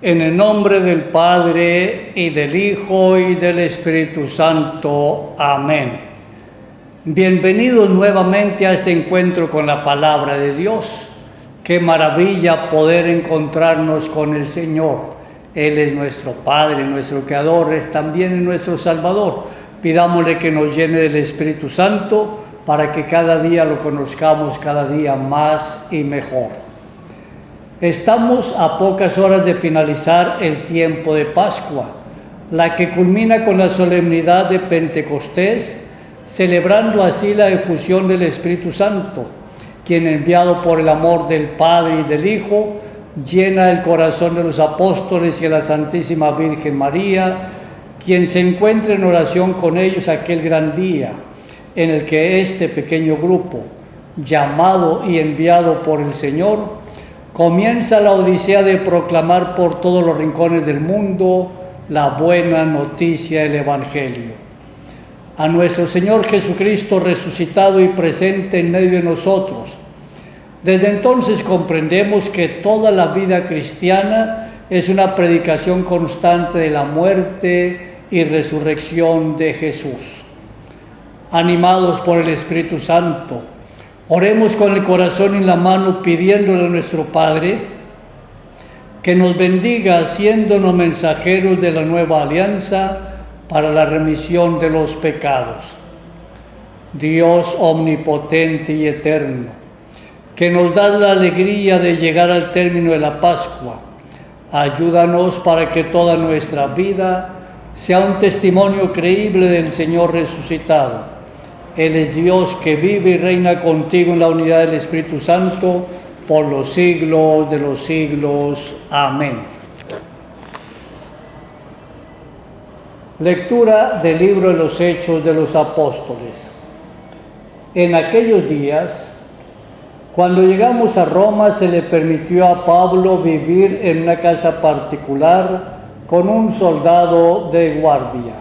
En el nombre del Padre, y del Hijo, y del Espíritu Santo. Amén. Bienvenidos nuevamente a este encuentro con la Palabra de Dios. Qué maravilla poder encontrarnos con el Señor. Él es nuestro Padre, nuestro Creador, es también nuestro Salvador. Pidámosle que nos llene del Espíritu Santo para que cada día lo conozcamos cada día más y mejor. Estamos a pocas horas de finalizar el tiempo de Pascua, la que culmina con la solemnidad de Pentecostés, celebrando así la efusión del Espíritu Santo, quien, enviado por el amor del Padre y del Hijo, llena el corazón de los apóstoles y de la Santísima Virgen María, quien se encuentra en oración con ellos aquel gran día, en el que este pequeño grupo, llamado y enviado por el Señor, comienza la odisea de proclamar por todos los rincones del mundo la buena noticia del Evangelio. A nuestro Señor Jesucristo resucitado y presente en medio de nosotros. Desde entonces comprendemos que toda la vida cristiana es una predicación constante de la muerte y resurrección de Jesús. Animados por el Espíritu Santo, oremos con el corazón en la mano pidiéndole a nuestro Padre que nos bendiga haciéndonos mensajeros de la nueva alianza para la remisión de los pecados. Dios omnipotente y eterno, que nos das la alegría de llegar al término de la Pascua, ayúdanos para que toda nuestra vida sea un testimonio creíble del Señor resucitado. Él es Dios que vive y reina contigo en la unidad del Espíritu Santo por los siglos de los siglos. Amén. Lectura del libro de los Hechos de los Apóstoles. En aquellos días, cuando llegamos a Roma, se le permitió a Pablo vivir en una casa particular con un soldado de guardia.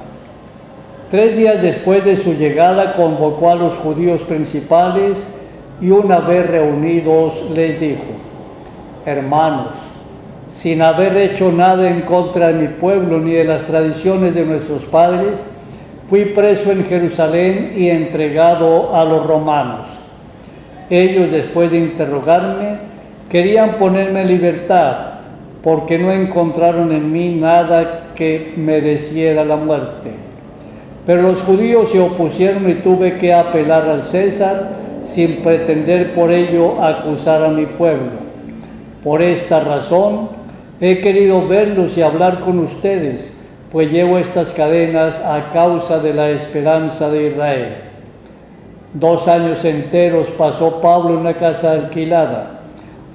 3 días después de su llegada, convocó a los judíos principales y una vez reunidos les dijo: hermanos, sin haber hecho nada en contra de mi pueblo ni de las tradiciones de nuestros padres, fui preso en Jerusalén y entregado a los romanos. Ellos, después de interrogarme, querían ponerme en libertad, porque no encontraron en mí nada que mereciera la muerte. Pero los judíos se opusieron y tuve que apelar al César sin pretender por ello acusar a mi pueblo. Por esta razón he querido verlos y hablar con ustedes, pues llevo estas cadenas a causa de la esperanza de Israel. 2 años enteros pasó Pablo en una casa alquilada.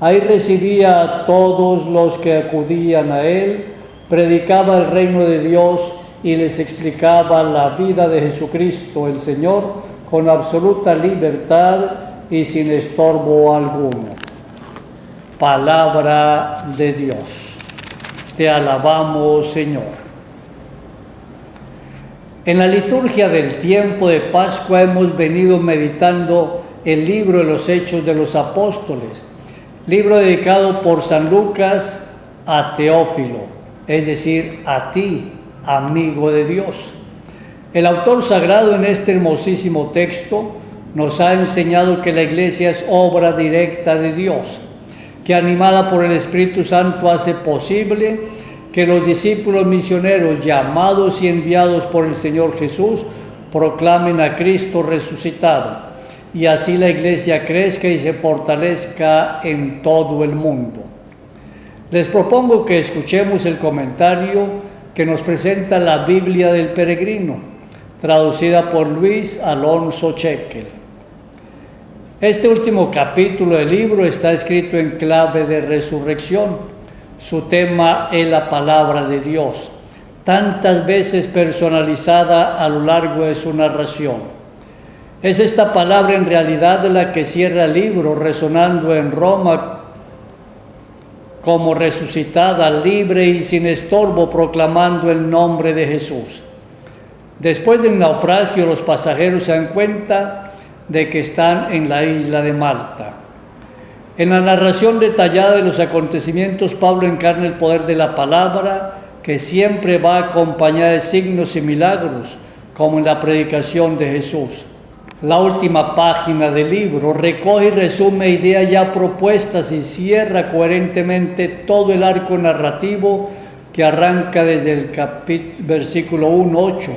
Ahí recibía a todos los que acudían a él, predicaba el reino de Dios y les explicaba la vida de Jesucristo el Señor con absoluta libertad y sin estorbo alguno. Palabra de Dios. Te alabamos, Señor. En la liturgia del tiempo de Pascua hemos venido meditando el libro de los Hechos de los Apóstoles, libro dedicado por San Lucas a Teófilo, es decir, a ti, amigo de Dios. El autor sagrado en este hermosísimo texto nos ha enseñado que la Iglesia es obra directa de Dios, que animada por el Espíritu Santo hace posible que los discípulos misioneros llamados y enviados por el Señor Jesús proclamen a Cristo resucitado, y así la Iglesia crezca y se fortalezca en todo el mundo. Les propongo que escuchemos el comentario que nos presenta la Biblia del Peregrino, traducida por Luis Alonso Chequel. Este último capítulo del libro está escrito en clave de resurrección. Su tema es la palabra de Dios, tantas veces personalizada a lo largo de su narración. Es esta palabra en realidad la que cierra el libro, resonando en Roma como resucitada, libre y sin estorbo, proclamando el nombre de Jesús. Después del naufragio, los pasajeros se dan cuenta de que están en la isla de Malta. En la narración detallada de los acontecimientos, Pablo encarna el poder de la palabra, que siempre va acompañada de signos y milagros, como en la predicación de Jesús. La última página del libro recoge y resume ideas ya propuestas y cierra coherentemente todo el arco narrativo que arranca desde el versículo 1:8.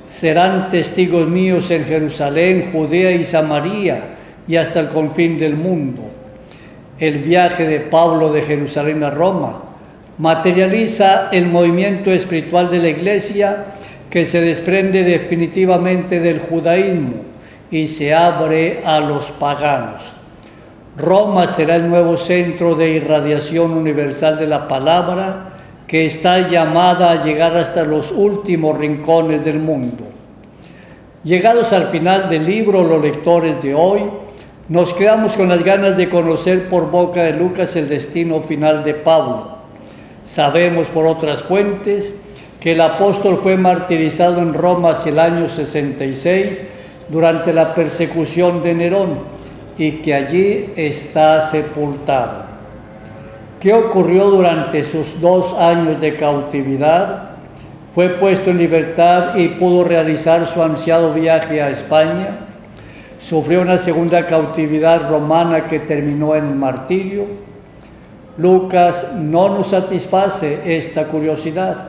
Serán testigos míos en Jerusalén, Judea y Samaria y hasta el confín del mundo. El viaje de Pablo de Jerusalén a Roma materializa el movimiento espiritual de la Iglesia que se desprende definitivamente del judaísmo y se abre a los paganos. Roma será el nuevo centro de irradiación universal de la palabra, que está llamada a llegar hasta los últimos rincones del mundo. Llegados al final del libro, los lectores de hoy, nos quedamos con las ganas de conocer por boca de Lucas el destino final de Pablo. Sabemos por otras fuentes que el apóstol fue martirizado en Roma hacia el año 66 durante la persecución de Nerón y que allí está sepultado. ¿Qué ocurrió durante sus 2 años de cautividad? Fue puesto en libertad y pudo realizar su ansiado viaje a España. Sufrió una segunda cautividad romana que terminó en el martirio. Lucas no nos satisface esta curiosidad.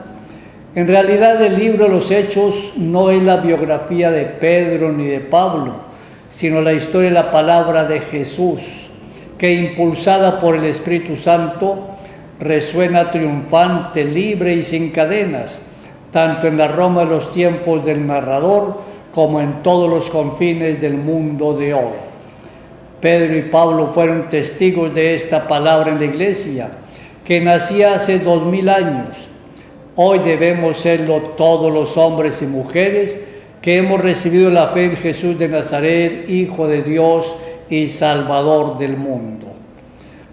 En realidad, el libro de los Hechos no es la biografía de Pedro ni de Pablo, sino la historia de la palabra de Jesús, que impulsada por el Espíritu Santo resuena triunfante, libre y sin cadenas, tanto en la Roma de los tiempos del narrador como en todos los confines del mundo de hoy. Pedro y Pablo fueron testigos de esta palabra en la Iglesia, que nacía hace 2000 años. Hoy debemos serlo todos los hombres y mujeres que hemos recibido la fe en Jesús de Nazaret, Hijo de Dios y Salvador del mundo.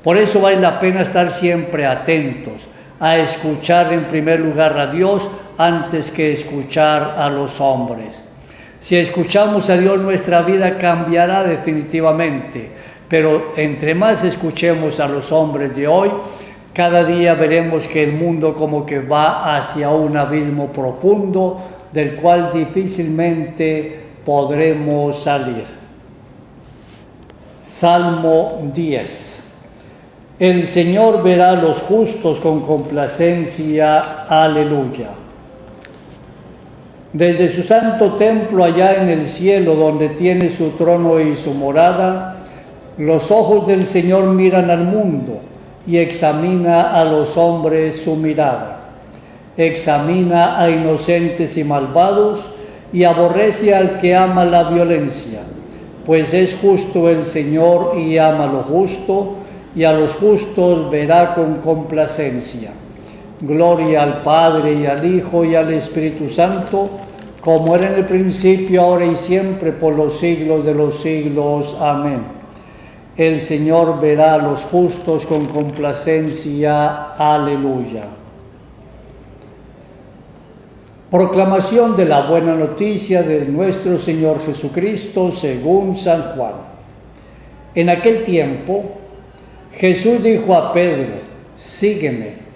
Por eso vale la pena estar siempre atentos a escuchar en primer lugar a Dios antes que escuchar a los hombres. Si escuchamos a Dios, nuestra vida cambiará definitivamente, pero entre más escuchemos a los hombres de hoy, cada día veremos que el mundo como que va hacia un abismo profundo del cual difícilmente podremos salir. Salmo 10. El Señor verá a los justos con complacencia. Aleluya. Desde su santo templo allá en el cielo, donde tiene su trono y su morada, los ojos del Señor miran al mundo y examina a los hombres su mirada. Examina a inocentes y malvados y aborrece al que ama la violencia, pues es justo el Señor y ama lo justo, y a los justos verá con complacencia. Gloria al Padre y al Hijo y al Espíritu Santo, como era en el principio, ahora y siempre, por los siglos de los siglos. Amén. El Señor verá a los justos con complacencia. Aleluya. Proclamación de la buena noticia de nuestro Señor Jesucristo según San Juan. En aquel tiempo, Jesús dijo a Pedro: sígueme.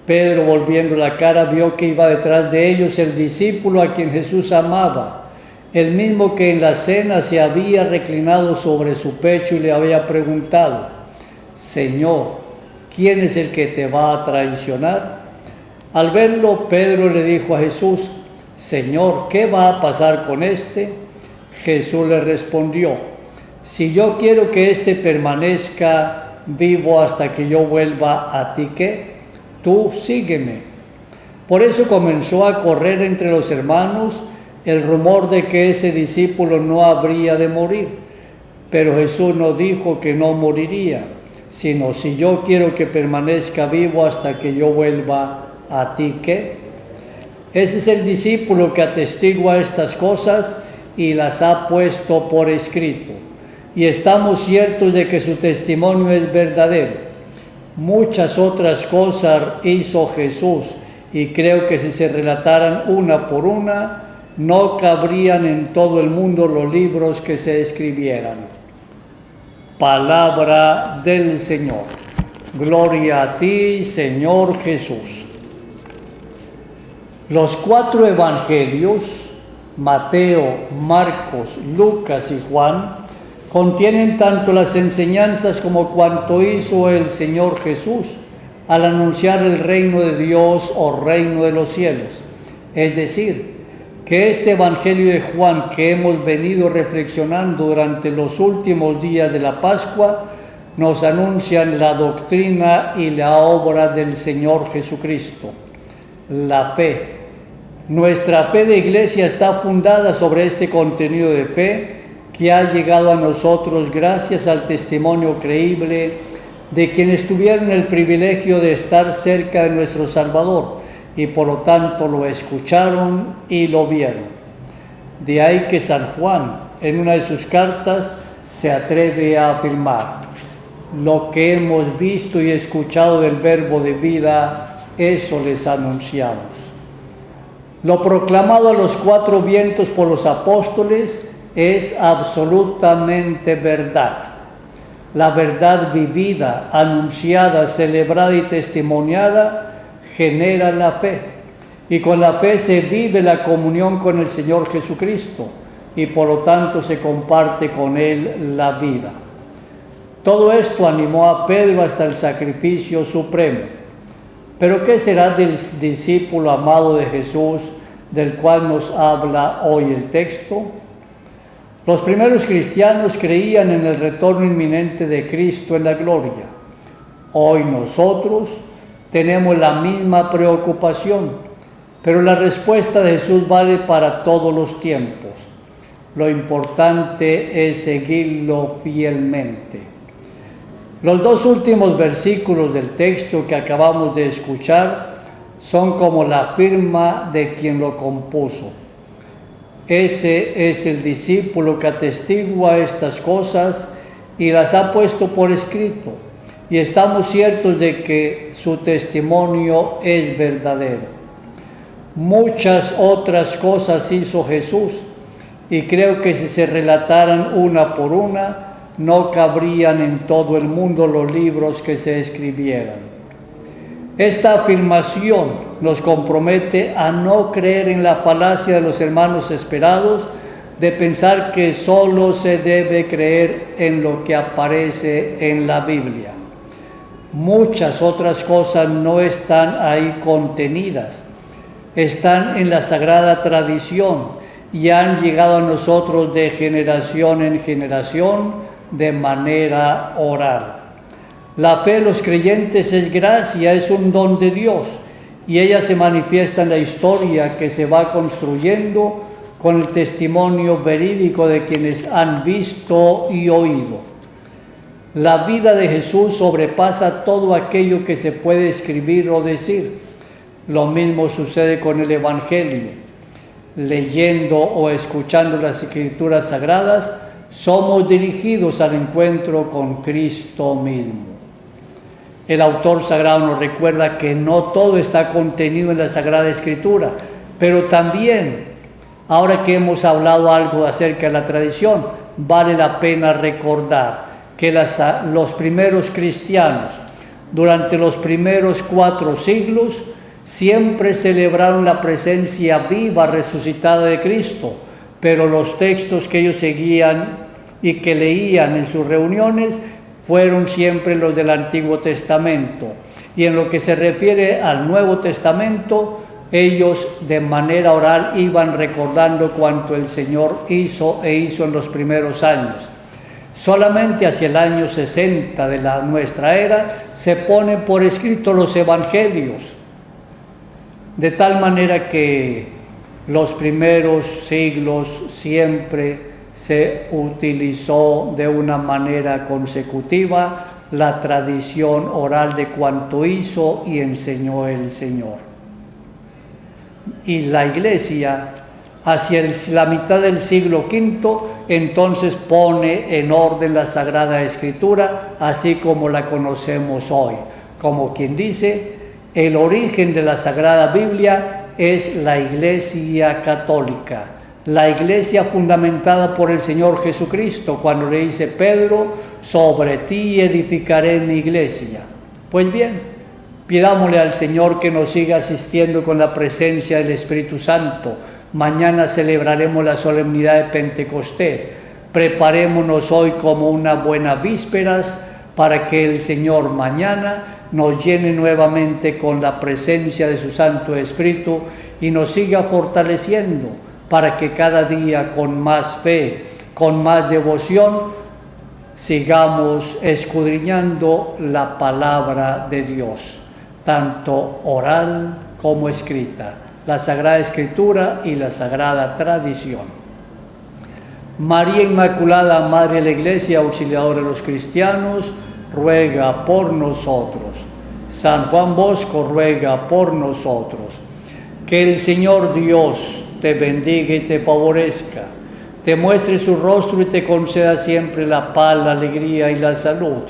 Pedro, volviendo la cara, vio que iba detrás de ellos el discípulo a quien Jesús amaba, el mismo que en la cena se había reclinado sobre su pecho y le había preguntado: Señor, ¿quién es el que te va a traicionar? Al verlo, Pedro le dijo a Jesús: Señor, ¿qué va a pasar con este? Jesús le respondió: si yo quiero que éste permanezca vivo hasta que yo vuelva, ¿a ti qué? Tú sígueme. Por eso comenzó a correr entre los hermanos el rumor de que ese discípulo no habría de morir. Pero Jesús no dijo que no moriría, sino: si yo quiero que permanezca vivo hasta que yo vuelva, ¿a ti qué? Ese es el discípulo que atestigua estas cosas y las ha puesto por escrito. Y estamos ciertos de que su testimonio es verdadero. Muchas otras cosas hizo Jesús, y creo que si se relataran una por una, no cabrían en todo el mundo los libros que se escribieran. Palabra del Señor. Gloria a ti, Señor Jesús. Los 4 evangelios, Mateo, Marcos, Lucas y Juan, contienen tanto las enseñanzas como cuanto hizo el Señor Jesús al anunciar el reino de Dios o reino de los cielos. Es decir, que este Evangelio de Juan que hemos venido reflexionando durante los últimos días de la Pascua nos anuncian la doctrina y la obra del Señor Jesucristo. La fe. Nuestra fe de iglesia está fundada sobre este contenido de fe que ha llegado a nosotros gracias al testimonio creíble de quienes tuvieron el privilegio de estar cerca de nuestro Salvador y por lo tanto lo escucharon y lo vieron. De ahí que San Juan, en una de sus cartas, se atreve a afirmar: lo que hemos visto y escuchado del Verbo de vida, eso les anunciamos. Lo proclamado a los 4 vientos por los apóstoles es absolutamente verdad. La verdad vivida, anunciada, celebrada y testimoniada genera la fe, y con la fe se vive la comunión con el Señor Jesucristo, y por lo tanto se comparte con Él la vida. Todo esto animó a Pedro hasta el sacrificio supremo. Pero ¿qué será del discípulo amado de Jesús, del cual nos habla hoy el texto? Los primeros cristianos creían en el retorno inminente de Cristo en la gloria. Hoy nosotros tenemos la misma preocupación, pero la respuesta de Jesús vale para todos los tiempos. Lo importante es seguirlo fielmente. Los 2 últimos versículos del texto que acabamos de escuchar son como la firma de quien lo compuso. Ese es el discípulo que atestigua estas cosas y las ha puesto por escrito. Y estamos ciertos de que su testimonio es verdadero. Muchas otras cosas hizo Jesús, y creo que si se relataran una por una, no cabrían en todo el mundo los libros que se escribieran. Esta afirmación nos compromete a no creer en la falacia de los hermanos esperados, de pensar que solo se debe creer en lo que aparece en la Biblia. Muchas otras cosas no están ahí contenidas, están en la sagrada tradición y han llegado a nosotros de generación en generación de manera oral. La fe de los creyentes es gracia, es un don de Dios, y ella se manifiesta en la historia que se va construyendo con el testimonio verídico de quienes han visto y oído. La vida de Jesús sobrepasa todo aquello que se puede escribir o decir. Lo mismo sucede con el Evangelio. Leyendo o escuchando las Escrituras Sagradas, somos dirigidos al encuentro con Cristo mismo. El autor sagrado nos recuerda que no todo está contenido en la Sagrada Escritura, pero también, ahora que hemos hablado algo acerca de la tradición, vale la pena recordar que los primeros cristianos, durante los primeros 4 siglos, siempre celebraron la presencia viva, resucitada de Cristo, pero los textos que ellos seguían y que leían en sus reuniones fueron siempre los del Antiguo Testamento. Y en lo que se refiere al Nuevo Testamento, ellos de manera oral iban recordando cuanto el Señor hizo en los primeros años. Solamente hacia el año 60 de nuestra era se ponen por escrito los evangelios, de tal manera que los primeros siglos siempre se utilizó de una manera consecutiva la tradición oral de cuanto hizo y enseñó el Señor. Y la Iglesia, hacia la mitad del siglo V, entonces pone en orden la Sagrada Escritura, así como la conocemos hoy. Como quien dice, el origen de la Sagrada Biblia es la Iglesia Católica. la iglesia fundamentada por el Señor Jesucristo, cuando le dice Pedro, sobre ti edificaré mi iglesia. Pues bien, pidámosle al Señor que nos siga asistiendo con la presencia del Espíritu Santo. Mañana celebraremos la solemnidad de Pentecostés. Preparémonos hoy como una buena vísperas para que el Señor mañana nos llene nuevamente con la presencia de su Santo Espíritu y nos siga fortaleciendo para que cada día con más fe, con más devoción, sigamos escudriñando la palabra de Dios, tanto oral como escrita, la Sagrada Escritura y la Sagrada Tradición. María Inmaculada, Madre de la Iglesia, auxiliadora de los cristianos, ruega por nosotros. San Juan Bosco, ruega por nosotros. Que el Señor Dios te bendiga y te favorezca, te muestre su rostro y te conceda siempre la paz, la alegría y la salud.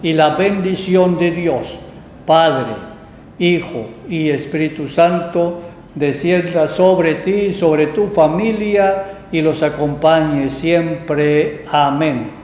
Y la bendición de Dios, Padre, Hijo y Espíritu Santo, descienda sobre ti, sobre tu familia y los acompañe siempre. Amén.